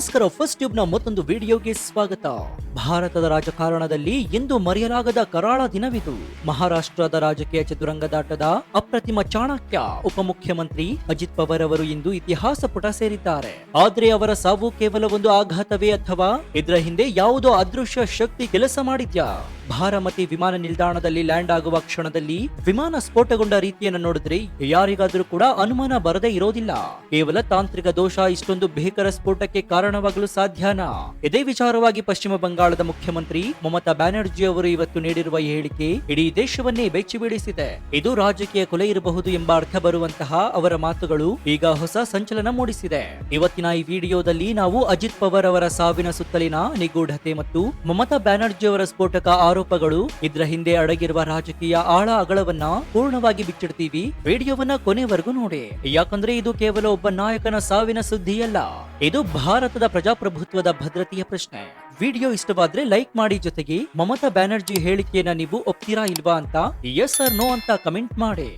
ನಮಸ್ಕಾರ, first tube ನ ಮತ್ತೊಂದು ವಿಡಿಯೋಗೆ ಸ್ವಾಗತ. ಭಾರತದ ರಾಜಕಾರಣದಲ್ಲಿ ಎಂದು ಮರೆಯಲಾಗದ ಕರಾಳ ದಿನವಿದು. ಮಹಾರಾಷ್ಟ್ರದ ರಾಜಕೀಯ ಚದುರಂಗದಾಟದ ಅಪ್ರತಿಮ ಚಾಣಕ್ಯ ಉಪಮುಖ್ಯಮಂತ್ರಿ ಅಜಿತ್ ಪವಾರ್ ಅವರು ಇಂದು ಇತಿಹಾಸ ಪುಟ ಸೇರಿದ್ದಾರೆ. ಆದ್ರೆ ಅವರ ಸಾವು ಕೇವಲ ಒಂದು ಆಘಾತವೇ ಅಥವಾ ಇದರ ಹಿಂದೆ ಯಾವುದೋ ಅದೃಶ್ಯ ಶಕ್ತಿ ಕೆಲಸ ಮಾಡಿದ್ಯಾ? ಬಾರಾಮತಿ ವಿಮಾನ ನಿಲ್ದಾಣದಲ್ಲಿ ಲ್ಯಾಂಡ್ ಆಗುವ ಕ್ಷಣದಲ್ಲಿ ವಿಮಾನ ಸ್ಫೋಟಗೊಂಡ ರೀತಿಯನ್ನು ನೋಡಿದ್ರೆ ಯಾರಿಗಾದ್ರೂ ಕೂಡ ಅನುಮಾನ ಬರದೇ ಇರೋದಿಲ್ಲ. ಕೇವಲ ತಾಂತ್ರಿಕ ದೋಷ ಇಷ್ಟೊಂದು ಭೀಕರ ಸ್ಫೋಟಕ್ಕೆ ಕಾರಣವಾಗಲು ಸಾಧ್ಯನಾ? ಇದೇ ವಿಚಾರವಾಗಿ ಪಶ್ಚಿಮ ಬಂಗಾಳದ ಮುಖ್ಯಮಂತ್ರಿ ಮಮತಾ ಬ್ಯಾನರ್ಜಿ ಅವರು ಇವತ್ತು ನೀಡಿರುವ ಹೇಳಿಕೆ ಇಡೀ ದೇಶವನ್ನೇ ಬೆಚ್ಚಿ ಬೀಳಿಸಿದೆ. ಇದು ರಾಜಕೀಯ ಕೊಲೆ ಇರಬಹುದು ಎಂಬ ಅರ್ಥ ಬರುವಂತಹ ಅವರ ಮಾತುಗಳು ಈಗ ಹೊಸ ಸಂಚಲನ ಮೂಡಿಸಿದೆ. ಇವತ್ತಿನ ಈ ವಿಡಿಯೋದಲ್ಲಿ ನಾವು ಅಜಿತ್ ಪವಾರ್ ಅವರ ಸಾವಿನ ಸುತ್ತಲಿನ ನಿಗೂಢತೆ ಮತ್ತು ಮಮತಾ ಬ್ಯಾನರ್ಜಿ ಅವರ ಸ್ಫೋಟಕ ಆರೋಪಗಳು, ಇದರ ಹಿಂದೆ ಅಡಗಿರುವ ರಾಜಕೀಯ ಆಳ ಅಗಳವನ್ನ ಪೂರ್ಣವಾಗಿ ಬಿಚ್ಚಿಡ್ತೀವಿ. ವಿಡಿಯೋವನ್ನ ಕೊನೆವರೆಗೂ ನೋಡಿ, ಯಾಕಂದ್ರೆ ಇದು ಕೇವಲ ಒಬ್ಬ ನಾಯಕನ ಸಾವಿನ ಸುದ್ದಿಯಲ್ಲ, ಇದು ಭಾರತದ ಪ್ರಜಾಪ್ರಭುತ್ವದ ಭದ್ರತೆಯ ಪ್ರಶ್ನೆ. ವಿಡಿಯೋ ಇಷ್ಟವಾದ್ರೆ ಲೈಕ್ ಮಾಡಿ, ಜೊತೆಗೆ ಮಮತಾ ಬ್ಯಾನರ್ಜಿ ಹೇಳಿಕೆಯನ್ನ ನೀವು ಒಪ್ತೀರಾ ಇಲ್ವಾ ಅಂತ ಎಸ್ ಆರ್ ನೋ ಅಂತ ಕಮೆಂಟ್ ಮಾಡಿ.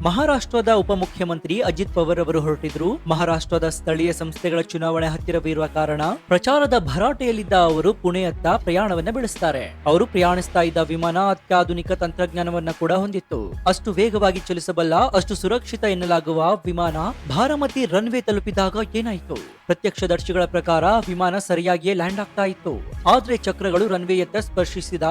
ಮಹಾರಾಷ್ಟ್ರದ ಉಪಮುಖ್ಯಮಂತ್ರಿ ಅಜಿತ್ ಪವಾರ್ ಅವರು ಹೊರಟಿದ್ರು. ಮಹಾರಾಷ್ಟ್ರದ ಸ್ಥಳೀಯ ಸಂಸ್ಥೆಗಳ ಚುನಾವಣೆ ಹತ್ತಿರವಿರುವ ಕಾರಣ ಪ್ರಚಾರದ ಭರಾಟೆಯಲ್ಲಿದ್ದ ಅವರು ಪುಣೆಯತ್ತ ಪ್ರಯಾಣವನ್ನ ಬೆಳೆಸ್ತಾರೆ. ಅವರು ಪ್ರಯಾಣಿಸ್ತಾ ಇದ್ದ ವಿಮಾನ ಅತ್ಯಾಧುನಿಕ ತಂತ್ರಜ್ಞಾನವನ್ನ ಕೂಡ ಹೊಂದಿತ್ತು. ಅಷ್ಟು ವೇಗವಾಗಿ ಚಲಿಸಬಲ್ಲ, ಅಷ್ಟು ಸುರಕ್ಷಿತ ಎನ್ನಲಾಗುವ ವಿಮಾನ ಬಾರಾಮತಿ ರನ್ವೇ ತಲುಪಿದಾಗ ಏನಾಯ್ತು? ಪ್ರತ್ಯಕ್ಷದರ್ಶಿಗಳ ಪ್ರಕಾರ ವಿಮಾನ ಸರಿಯಾಗಿಯೇ ಲ್ಯಾಂಡ್ ಆಗ್ತಾ ಇತ್ತು. ಆದ್ರೆ ಚಕ್ರಗಳು ರನ್ವೇಯತ್ತ ಸ್ಪರ್ಶಿಸಿದ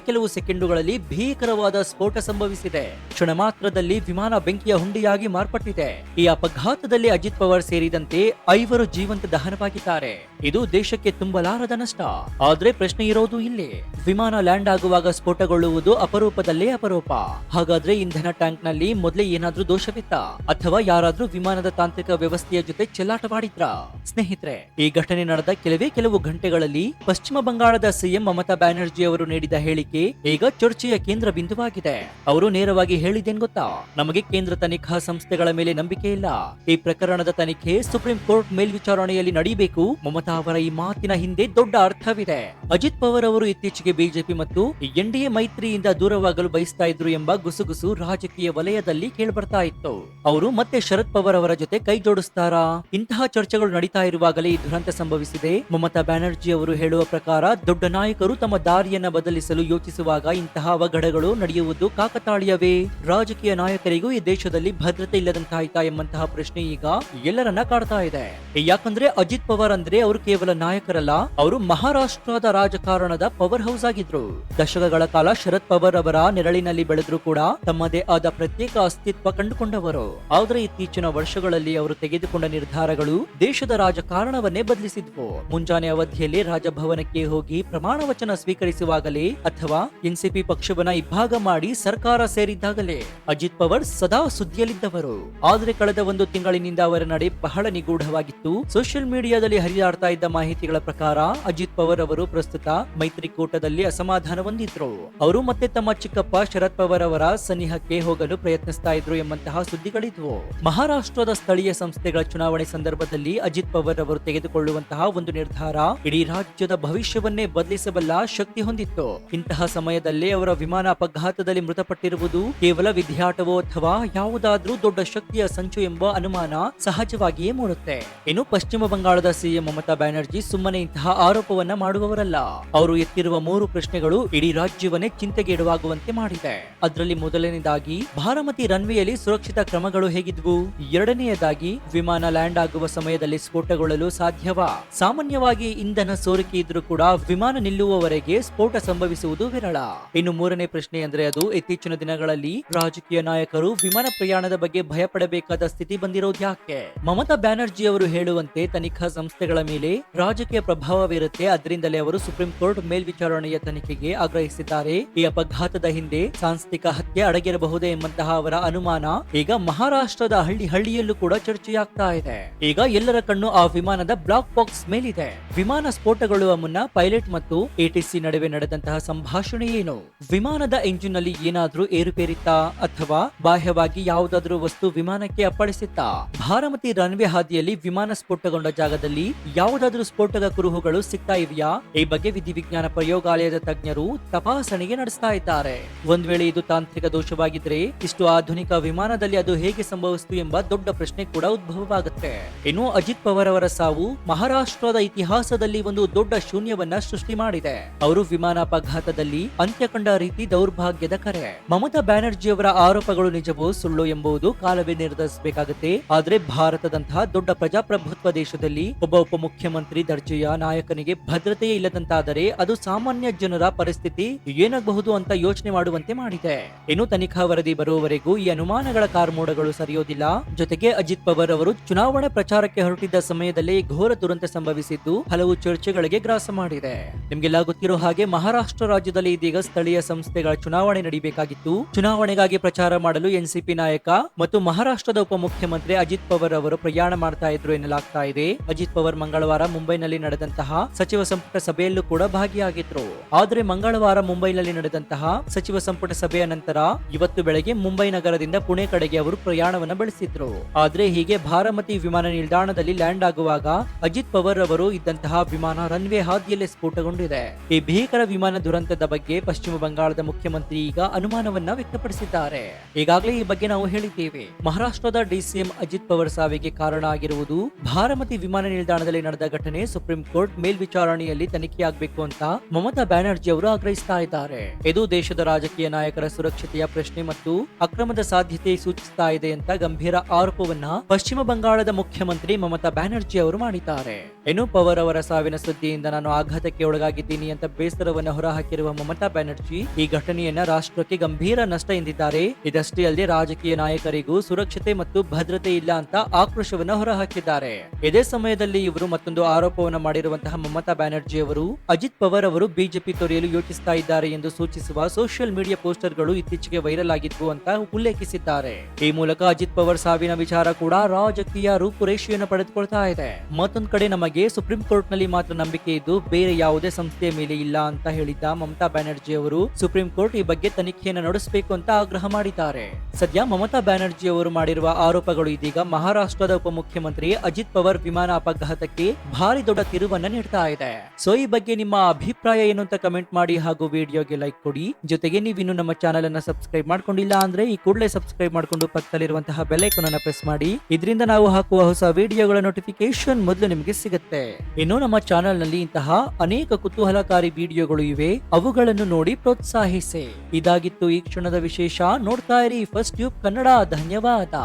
ಕೆಲವು ಸೆಕೆಂಡುಗಳಲ್ಲಿ ಭೀಕರವಾದ ಸ್ಫೋಟ ಸಂಭವಿಸಿದೆ. ಕ್ಷಣ ಮಾತ್ರದಲ್ಲಿ ವಿಮಾನ ಬೆಂಕಿಯ ಹುಂಡಿಯಾಗಿ ಮಾರ್ಪಟ್ಟಿದೆ. ಈ ಅಪಘಾತದಲ್ಲಿ ಅಜಿತ್ ಪವಾರ್ ಸೇರಿದಂತೆ 5 ಜೀವಂತ ದಹನವಾಗಿದ್ದಾರೆ. ಇದು ದೇಶಕ್ಕೆ ತುಂಬಲಾರದ ನಷ್ಟ. ಆದ್ರೆ ಪ್ರಶ್ನೆ ಇರೋದು ಇಲ್ಲಿ, ವಿಮಾನ ಲ್ಯಾಂಡ್ ಆಗುವಾಗ ಸ್ಫೋಟಗೊಳ್ಳುವುದು ಅಪರೂಪದಲ್ಲೇ ಅಪರೂಪ. ಹಾಗಾದ್ರೆ ಇಂಧನ ಟ್ಯಾಂಕ್ ನಲ್ಲಿ ಮೊದಲೇ ಏನಾದ್ರೂ ದೋಷವಿತ್ತ ಅಥವಾ ಯಾರಾದ್ರೂ ವಿಮಾನದ ತಾಂತ್ರಿಕ ವ್ಯವಸ್ಥೆಯ ಜೊತೆ ಚೆಲ್ಲಾಟವಾಡಿದ್ರ? ಸ್ನೇಹಿತರೆ, ಈ ಘಟನೆ ನಡೆದ ಕೆಲವು ಗಂಟೆಗಳಲ್ಲಿ ಪಶ್ಚಿಮ ಬಂಗಾಳದ ಸಿಎಂ ಮಮತಾ ಬ್ಯಾನರ್ಜಿ ಅವರು ನೀಡಿದ ಹೇಳಿಕೆ ಈಗ ಚರ್ಚೆಯ ಕೇಂದ್ರ ಬಿಂದುವಾಗಿದೆ. ಅವರು ನೇರವಾಗಿ ಹೇಳಿದ್ದೇನ್ ಗೊತ್ತಾ? ನಮಗೆ ಕೇಂದ್ರ ತನಿಖಾ ಸಂಸ್ಥೆಗಳ ಮೇಲೆ ನಂಬಿಕೆ ಇಲ್ಲ. ಈ ಪ್ರಕರಣದ ತನಿಖೆ ಸುಪ್ರೀಂ ಕೋರ್ಟ್ ಮೇಲ್ವಿಚಾರಣೆಯಲ್ಲಿ ನಡೆಯಬೇಕು. ಮಮತಾ ಅವರ ಈ ಮಾತಿನ ಹಿಂದೆ ದೊಡ್ಡ ಅರ್ಥವಿದೆ. ಅಜಿತ್ ಪವಾರ್ ಅವರು ಇತ್ತೀಚೆಗೆ ಬಿಜೆಪಿ ಮತ್ತು ಎನ್ಡಿಎ ಮೈತ್ರಿಯಿಂದ ದೂರವಾಗಲು ಬಯಸ್ತಾ ಇದ್ರು ಎಂಬ ಗುಸುಗುಸು ರಾಜಕೀಯ ವಲಯದಲ್ಲಿ ಕೇಳ್ಬರ್ತಾ ಇತ್ತು. ಅವರು ಮತ್ತೆ ಶರದ್ ಪವಾರ್ ಅವರ ಜೊತೆ ಕೈ ಜೋಡಿಸ್ತಾರಾ? ಇಂತಹ ಚರ್ಚೆಗಳು ನಡೀತಾ ಇರುವಾಗಲೇ ಈ ದುರಂತ ಸಂಭವಿಸಿದೆ. ಮಮತಾ ಬ್ಯಾನರ್ಜಿ ಅವರು ಹೇಳುವ ಪ್ರಕಾರ ದೊಡ್ಡ ನಾಯಕರು ತಮ್ಮ ದಾರಿಯನ್ನ ಬದಲಿಸಲು ಯೋಚಿಸುವಾಗ ಇಂತಹ ಅವಘಡಗಳು ನಡೆಯುವುದು ಕಾಕತಾಳೀಯವೇ? ರಾಜಕೀಯ ನಾಯಕರಿಗೂ ಈ ದೇಶದಲ್ಲಿ ಭದ್ರತೆ ಇಲ್ಲದಂತಾಯ್ತಾ ಎಂಬಂತಹ ಪ್ರಶ್ನೆ ಈಗ ಎಲ್ಲರನ್ನ ಕಾಡ್ತಾ ಇದೆ. ಯಾಕಂದ್ರೆ ಅಜಿತ್ ಪವಾರ್ ಅಂದ್ರೆ ಅವರು ಕೇವಲ ನಾಯಕರಲ್ಲ, ಅವರು ಮಹಾರಾಷ್ಟ್ರದ ರಾಜಕಾರಣದ ಪವರ್ ಹೌಸ್ ಆಗಿದ್ರು. ದಶಕಗಳ ಕಾಲ ಶರದ್ ಪವಾರ್ ಅವರ ನೆರಳಿನಲ್ಲಿ ಬೆಳೆದ್ರು ಕೂಡ ತಮ್ಮದೇ ಆದ ಪ್ರತ್ಯೇಕ ಅಸ್ತಿತ್ವ ಕಂಡುಕೊಂಡವರು. ಆದ್ರೆ ಇತ್ತೀಚಿನ ವರ್ಷಗಳಲ್ಲಿ ಅವರು ತೆಗೆದುಕೊಂಡ ನಿರ್ಧಾರಗಳು ದೇಶದ ರಾಜಕಾರಣವನ್ನೇ ಬದಲಿಸಿದ್ವು. ಮುಂಜಾನೆ ಅವಧಿಯಲ್ಲಿ ರಾಜಭವನಕ್ಕೆ ಹೋಗಿ ಪ್ರಮಾಣ ವಚನ ಸ್ವೀಕರಿಸುವಾಗಲೇ ಅಥವಾ ಎನ್ಸಿಪಿ ಪಕ್ಷವನ್ನ ಇಬ್ಬಾಗ ಮಾಡಿ ಸರ್ಕಾರ ಸೇರಿದ್ದಾಗಲೇ ಅಜಿತ್ ಪವಾರ್ ಸದಾ ಸುದ್ದಿಯಲ್ಲಿದ್ದವರು. ಆದ್ರೆ ಕಳೆದ 1 ತಿಂಗಳಿನಿಂದ ಅವರ ನಡೆ ಬಹಳ ನಿಗೂಢವಾಗಿತ್ತು. ಸೋಷಿಯಲ್ ಮೀಡಿಯಾದಲ್ಲಿ ಹರಿದಾಡ್ತಾ ಇದ್ದ ಮಾಹಿತಿಗಳ ಪ್ರಕಾರ ಅಜಿತ್ ಪವಾರ್ ಅವರು ಪ್ರಸ್ತುತ ಮೈತ್ರಿಕೂಟದಲ್ಲಿ ಅಸಮಾಧಾನ ಹೊಂದಿದ್ರು. ಅವರು ಮತ್ತೆ ತಮ್ಮ ಚಿಕ್ಕಪ್ಪ ಶರದ್ ಪವಾರ್ ಅವರ ಸನಿಹಕ್ಕೆ ಹೋಗಲು ಪ್ರಯತ್ನಿಸ್ತಾ ಇದ್ರು ಎಂಬಂತಹ ಸುದ್ದಿಗಳಿದ್ವು. ಮಹಾರಾಷ್ಟ್ರದ ಸ್ಥಳೀಯ ಸಂಸ್ಥೆಗಳ ಚುನಾವಣೆ ಸಂದರ್ಭದಲ್ಲಿ ಅಜಿತ್ ಪವಾರ್ ಅವರು ತೆಗೆದುಕೊಳ್ಳುವಂತಹ ಒಂದು ನಿರ್ಧಾರ ಇಡೀ ರಾಜ್ಯದ ಭವಿಷ್ಯವನ್ನೇ ಬದಲಿಸಬಲ್ಲ ಶಕ್ತಿ ಹೊಂದಿತ್ತು. ಇಂತಹ ಸಮಯದಲ್ಲೇ ಅವರ ವಿಮಾನ ಅಪಘಾತದಲ್ಲಿ ಮೃತಪಟ್ಟಿರುವುದು ಕೇವಲ ವಿದ್ಯಾಟವೋ ಅಥವಾ ಯಾವುದಾದ್ರೂ ದೊಡ್ಡ ಶಕ್ತಿಯ ಸಂಚು ಎಂಬ ಅನುಮಾನ ಸಹಜವಾಗಿಯೇ ಮೂಡುತ್ತೆ. ಇನ್ನು ಪಶ್ಚಿಮ ಬಂಗಾಳದ ಸಿಎಂ ಮಮತಾ ಬ್ಯಾನರ್ಜಿ ಸುಮ್ಮನೆ ಇಂತಹ ಆರೋಪವನ್ನ ಮಾಡುವವರಲ್ಲ. ಅವರು ಎತ್ತಿರುವ 3 ಪ್ರಶ್ನೆಗಳು ಇಡೀ ರಾಜ್ಯವನ್ನೇ ಚಿಂತೆಗೀಡುವಾಗುವಂತೆ ಮಾಡಿದೆ. ಅದರಲ್ಲಿ ಮೊದಲನೇದಾಗಿ, ಬಾರಾಮತಿ ರನ್ವೇಯಲ್ಲಿ ಸುರಕ್ಷಿತ ಕ್ರಮಗಳು ಹೇಗಿದ್ವು? ಎರಡನೆಯದಾಗಿ, ವಿಮಾನ ಲ್ಯಾಂಡ್ ಆಗುವ ಸಮಯದಲ್ಲಿ ಸ್ಫೋಟಗೊಳ್ಳಲು ಸಾಧ್ಯವಾ? ಸಾಮಾನ್ಯವಾಗಿ ಇಂಧನ ಸೋರಿಕೆ ಇದ್ರೂ ಕೂಡ ವಿಮಾನ ನಿಲ್ಲುವವರೆಗೆ ಸ್ಫೋಟ ಸಂಭವಿಸುವುದು ವಿರಳ. ಇನ್ನು 3ನೇ ಪ್ರಶ್ನೆ ಅಂದ್ರೆ ಅದು ಇತ್ತೀಚಿನ ದಿನಗಳಲ್ಲಿ ರಾಜಕೀಯ ನಾಯಕರು ವಿಮಾನ ಪ್ರಯಾಣದ ಬಗ್ಗೆ ಭಯ ಪಡಬೇಕಾದ ಸ್ಥಿತಿ ಬಂದಿರೋದು ಯಾಕೆ? ಮಮತಾ ಬ್ಯಾನರ್ಜಿ ಅವರು ಹೇಳುವಂತೆ ತನಿಖಾ ಸಂಸ್ಥೆಗಳ ಮೇಲೆ ರಾಜಕೀಯ ಪ್ರಭಾವವಿರುತ್ತೆ. ಅದರಿಂದಲೇ ಅವರು ಸುಪ್ರೀಂ ಕೋರ್ಟ್ ಮೇಲ್ವಿಚಾರಣೆಯ ತನಿಖೆಗೆ ಆಗ್ರಹಿಸಿದ್ದಾರೆ. ಈ ಅಪಘಾತದ ಹಿಂದೆ ಸಾಂಸ್ಥಿಕ ಹತ್ಯೆ ಅಡಗಿರಬಹುದೇ ಎಂಬಂತಹ ಅವರ ಅನುಮಾನ ಈಗ ಮಹಾರಾಷ್ಟ್ರದ ಹಳ್ಳಿಯಲ್ಲೂ ಕೂಡ ಚರ್ಚೆಯಾಗ್ತಾ ಇದೆ. ಈಗ ಎಲ್ಲರ ಕಣ್ಣು ಆ ವಿಮಾನದ ಬ್ಲಾಕ್ ಬಾಕ್ಸ್ ಮೇಲಿದೆ. ವಿಮಾನ ಸ್ಫೋಟಗೊಳ್ಳುವ ಮುನ್ನ ಪೈಲಟ್ ಮತ್ತು ಎಟಿಸಿ ನಡುವೆ ನಡೆದಂತಹ ಸಂಭಾಷಣೆ ಏನು? ವಿಮಾನದ ಎಂಜಿನ್ ನಲ್ಲಿ ಏನಾದ್ರೂ ಏರುಪೇರಿತ್ತಾ ಅಥವಾ ಬಾಹ್ಯ ಬಾಹ್ಯವಾಗಿ ಯಾವುದಾದ್ರೂ ವಸ್ತು ವಿಮಾನಕ್ಕೆ ಅಪ್ಪಳಿಸಿತ್ತಾ? ಭಾರಮತಿ ರನ್ವೇ ಹಾದಿಯಲ್ಲಿ ವಿಮಾನ ಸ್ಫೋಟಗೊಂಡ ಜಾಗದಲ್ಲಿ ಯಾವುದಾದ್ರೂ ಸ್ಫೋಟಕ ಕುರುಹುಗಳು ಸಿಗ್ತಾ ಇದೆಯಾ? ಈ ಬಗ್ಗೆ ವಿಧಿವಿಜ್ಞಾನ ಪ್ರಯೋಗಾಲಯದ ತಜ್ಞರು ತಪಾಸಣೆಗೆ ನಡೆಸ್ತಾ ಇದ್ದಾರೆ. ಒಂದ್ ವೇಳೆ ಇದು ತಾಂತ್ರಿಕ ದೋಷವಾಗಿದ್ರೆ ಇಷ್ಟು ಆಧುನಿಕ ವಿಮಾನದಲ್ಲಿ ಅದು ಹೇಗೆ ಸಂಭವಿಸಿತು ಎಂಬ ದೊಡ್ಡ ಪ್ರಶ್ನೆ ಕೂಡ ಉದ್ಭವವಾಗುತ್ತೆ. ಇನ್ನು ಅಜಿತ್ ಪವಾರ್ ಅವರ ಸಾವು ಮಹಾರಾಷ್ಟ್ರದ ಇತಿಹಾಸದಲ್ಲಿ ಒಂದು ದೊಡ್ಡ ಶೂನ್ಯವನ್ನ ಸೃಷ್ಟಿ ಮಾಡಿದೆ. ಅವರು ವಿಮಾನ ಅಪಘಾತದಲ್ಲಿ ಅಂತ್ಯ ಕಂಡ ರೀತಿ ದೌರ್ಭಾಗ್ಯದ ಕರೆ. ಮಮತಾ ಬ್ಯಾನರ್ಜಿ ಅವರ ಆರೋಪಗಳು ನಿಜವೋ ಸುಳ್ಳು ಎಂಬುದು ಕಾಲವೇ ನಿರ್ಧರಿಸಬೇಕಾಗುತ್ತೆ. ಆದ್ರೆ ಭಾರತದಂತಹ ದೊಡ್ಡ ಪ್ರಜಾಪ್ರಭುತ್ವ ದೇಶದಲ್ಲಿ ಒಬ್ಬ ಉಪಮುಖ್ಯಮಂತ್ರಿ ದರ್ಜೆಯ ನಾಯಕನಿಗೆ ಭದ್ರತೆಯೇ ಇಲ್ಲದಂತಾದರೆ ಅದು ಸಾಮಾನ್ಯ ಜನರ ಪರಿಸ್ಥಿತಿ ಏನಾಗಬಹುದು ಅಂತ ಯೋಚನೆ ಮಾಡುವಂತೆ ಮಾಡಿದೆ. ಇನ್ನು ತನಿಖಾ ವರದಿ ಬರುವವರೆಗೂ ಈ ಅನುಮಾನಗಳ ಕಾರ್ಮೋಡಗಳು ಸರಿಯೋದಿಲ್ಲ. ಜೊತೆಗೆ ಅಜಿತ್ ಪವಾರ್ ಅವರು ಚುನಾವಣೆ ಪ್ರಚಾರಕ್ಕೆ ಹೊರಟಿದ್ದ ಸಮಯದಲ್ಲೇ ಘೋರ ದುರಂತ ಸಂಭವಿಸಿದ್ದು ಹಲವು ಚರ್ಚೆಗಳಿಗೆ ಗ್ರಾಸ ಮಾಡಿದೆ. ನಿಮ್ಗೆಲ್ಲ ಗೊತ್ತಿರೋ ಹಾಗೆ ಮಹಾರಾಷ್ಟ್ರ ರಾಜ್ಯದಲ್ಲಿ ಇದೀಗ ಸ್ಥಳೀಯ ಸಂಸ್ಥೆಗಳ ಚುನಾವಣೆ ನಡೀಬೇಕಾಗಿತ್ತು. ಚುನಾವಣೆಗಾಗಿ ಪ್ರಚಾರ ಮಾಡಲು ಎನ್ಸಿಪಿ ನಾಯಕ ಮತ್ತು ಮಹಾರಾಷ್ಟ್ರದ ಉಪಮುಖ್ಯಮಂತ್ರಿ ಅಜಿತ್ ಪವಾರ್ ಅವರು ಪ್ರಯಾಣ ಮಾಡ್ತಾ ಇದ್ರು ಎನ್ನಲಾಗ್ತಾ ಇದೆ. ಅಜಿತ್ ಪವಾರ್ ಮಂಗಳವಾರ ಮುಂಬೈನಲ್ಲಿ ನಡೆದಂತಹ ಸಚಿವ ಸಂಪುಟ ಸಭೆಯಲ್ಲೂ ಕೂಡ ಭಾಗಿಯಾಗಿದ್ರು. ಆದ್ರೆ ಮಂಗಳವಾರ ಮುಂಬೈನಲ್ಲಿ ನಡೆದಂತಹ ಸಚಿವ ಸಂಪುಟ ಸಭೆಯ ನಂತರ ಇವತ್ತು ಬೆಳಗ್ಗೆ ಮುಂಬೈ ನಗರದಿಂದ ಪುಣೆ ಕಡೆಗೆ ಅವರು ಪ್ರಯಾಣವನ್ನ ಬೆಳೆಸಿದ್ರು. ಆದ್ರೆ ಹೀಗೆ ಭಾರಮತಿ ವಿಮಾನ ನಿಲ್ದಾಣದಲ್ಲಿ ಲ್ಯಾಂಡ್ ಆಗುವಾಗ ಅಜಿತ್ ಪವಾರ್ ಅವರು ಇದ್ದಂತಹ ವಿಮಾನ ರನ್ವೇ ಹಾದಿಯಲ್ಲೇ ಸ್ಫೋಟಗೊಂಡಿದೆ. ಈ ಭೀಕರ ವಿಮಾನ ದುರಂತದ ಬಗ್ಗೆ ಪಶ್ಚಿಮ ಬಂಗಾಳದ ಮುಖ್ಯಮಂತ್ರಿ ಈಗ ಅನುಮಾನವನ್ನ ವ್ಯಕ್ತಪಡಿಸಿದ್ದಾರೆ. ಈಗಾಗಲೇ ಈ ಬಗ್ಗೆ ನಾವು ಹೇಳಿದ್ದೇವೆ. ಮಹಾರಾಷ್ಟ್ರದ ಡಿಸಿಎಂ ಅಜಿತ್ ಪವಾರ್ ಸಾವಿಗೆ ಕಾರಣ ಆಗಿರುವುದು ಭಾರಮತಿ ವಿಮಾನ ನಿಲ್ದಾಣದಲ್ಲಿ ನಡೆದ ಘಟನೆ ಸುಪ್ರೀಂ ಕೋರ್ಟ್ ಮೇಲ್ವಿಚಾರಣೆಯಲ್ಲಿ ತನಿಖೆಯಾಗಬೇಕು ಅಂತ ಮಮತಾ ಬ್ಯಾನರ್ಜಿ ಅವರು ಆಗ್ರಹಿಸ್ತಾ ಇದ್ದಾರೆ. ಇದು ದೇಶದ ರಾಜಕೀಯ ನಾಯಕರ ಸುರಕ್ಷತೆಯ ಪ್ರಶ್ನೆ ಮತ್ತು ಅಕ್ರಮದ ಸಾಧ್ಯತೆ ಸೂಚಿಸ್ತಾ ಇದೆ ಅಂತ ಗಂಭೀರ ಆರೋಪವನ್ನ ಪಶ್ಚಿಮ ಬಂಗಾಳದ ಮುಖ್ಯಮಂತ್ರಿ ಮಮತಾ ಬ್ಯಾನರ್ಜಿ ಅವರು ಮಾಡಿದ್ದಾರೆ. ಇನ್ನು ಪವಾರ್ ಅವರ ಸಾವಿನ ಸುದ್ದಿಯಿಂದ ನಾನು ಆಘಾತಕ್ಕೆ ಒಳಗಾಗಿದ್ದೀನಿ ಅಂತ ಬೇಸರವನ್ನು ಹೊರಹಾಕಿರುವ ಮಮತಾ ಬ್ಯಾನರ್ಜಿ ಈ ಘಟನೆಯನ್ನ ರಾಷ್ಟ್ರಕ್ಕೆ ಗಂಭೀರ ನಷ್ಟ ಎಂದಿದ್ದಾರೆ. ಇದಷ್ಟೇ ಅಲ್ಲದೆ ರಾಜಕೀಯ ನಾಯಕರಿಗೂ ಸುರಕ್ಷತೆ ಮತ್ತು ಭದ್ರತೆ ಇಲ್ಲ ಅಂತ ಆಕ್ರೋಶವನ್ನ ಹೊರಹಾಕಿದ್ದಾರೆ. ಇದೇ ಸಮಯದಲ್ಲಿ ಇವರು ಮತ್ತೊಂದು ಆರೋಪವನ್ನು ಮಾಡಿರುವಂತಹ ಮಮತಾ ಬ್ಯಾನರ್ಜಿ ಅವರು ಅಜಿತ್ ಪವಾರ್ ಅವರು ಬಿಜೆಪಿ ತೊರೆಯಲು ಯೋಚಿಸ್ತಾ ಇದ್ದಾರೆ ಎಂದು ಸೂಚಿಸುವ ಸೋಷಿಯಲ್ ಮೀಡಿಯಾ ಪೋಸ್ಟರ್ಗಳು ಇತ್ತೀಚೆಗೆ ವೈರಲ್ ಆಗಿದ್ವು ಅಂತ ಉಲ್ಲೇಖಿಸಿದ್ದಾರೆ. ಈ ಮೂಲಕ ಅಜಿತ್ ಪವಾರ್ ಸಾವಿನ ವಿಚಾರ ಕೂಡ ರಾಜಕೀಯ ರೂಪುರೇಷೆಯನ್ನು ಪಡೆದುಕೊಳ್ತಾ ಇದೆ. ಮತ್ತೊಂದು ಕಡೆ ನಮಗೆ ಸುಪ್ರೀಂ ಕೋರ್ಟ್ ನಲ್ಲಿ ಮಾತ್ರ ನಂಬಿಕೆ ಇದ್ದು ಬೇರೆ ಯಾವುದೇ ಸಂಸ್ಥೆಯ ಮೇಲೆ ಇಲ್ಲ ಅಂತ ಹೇಳಿದ್ದ ಮಮತಾ ಬ್ಯಾನರ್ಜಿ ಅವರು ಸುಪ್ರೀಂ ಕೋರ್ಟ್ ಈ ಬಗ್ಗೆ ತನಿಖೆಯನ್ನು ನಡೆಸಬೇಕು ಅಂತ ಆಗ್ರಹ ಮಾಡಿದ್ದಾರೆ. ಸದ್ಯ ಮಮತಾ ಬ್ಯಾನರ್ಜಿ ಅವರು ಮಾಡಿರುವ ಆರೋಪಗಳು ಇದೀಗ ಮಹಾರಾಷ್ಟ್ರದ ಉಪಮುಖ್ಯಮಂತ್ರಿ ಅಜಿತ್ ಪವಾರ್ ವಿಮಾನ ಅಪಘಾತಕ್ಕೆ ಭಾರಿ ದೊಡ್ಡ ತಿರುವನ್ನ ನೀಡ್ತಾ ಇದೆ. ಸೊ ಈ ಬಗ್ಗೆ ನಿಮ್ಮ ಅಭಿಪ್ರಾಯ ಏನು ಅಂತ ಕಮೆಂಟ್ ಮಾಡಿ ಹಾಗೂ ವಿಡಿಯೋಗೆ ಲೈಕ್ ಕೊಡಿ. ಜೊತೆಗೆ ನೀವಿನ್ನು ನಮ್ಮ ಚಾನೆಲ್ ಅನ್ನ ಸಬ್ಸ್ಕ್ರೈಬ್ ಮಾಡ್ಕೊಂಡಿಲ್ಲ ಅಂದ್ರೆ ಈ ಕೂಡಲೇ ಸಬ್ಸ್ಕ್ರೈಬ್ ಮಾಡ್ಕೊಂಡು ಪಕ್ಕದಲ್ಲಿರುವಂತಹ ಬೆಲ್ ಐಕಾನ್ ಅನ್ನು ಪ್ರೆಸ್ ಮಾಡಿ. ಇದರಿಂದ ನಾವು ಹಾಕುವ ಹೊಸ ವಿಡಿಯೋಗಳ ನೋಟಿಫಿಕೇಶನ್ ಮೊದಲು ನಿಮಗೆ ಸಿಗುತ್ತೆ. ಇನ್ನು ನಮ್ಮ ಚಾನೆಲ್ ನಲ್ಲಿ ಇಂತಹ ಅನೇಕ ಕುತೂಹಲಕಾರಿ ವಿಡಿಯೋಗಳು ಇವೆ, ಅವುಗಳನ್ನು ನೋಡಿ ಪ್ರೋತ್ಸಾಹಿಸಿ. ಇದಾಗಿತ್ತು ಈ ಕ್ಷಣದ ವಿಶೇಷ. ನೋಡ್ತಾ ಇರಿ ಫಸ್ಟ್ ಟ್ಯೂಬ್ ಕನ್ನಡ. ಧನ್ಯವಾದ.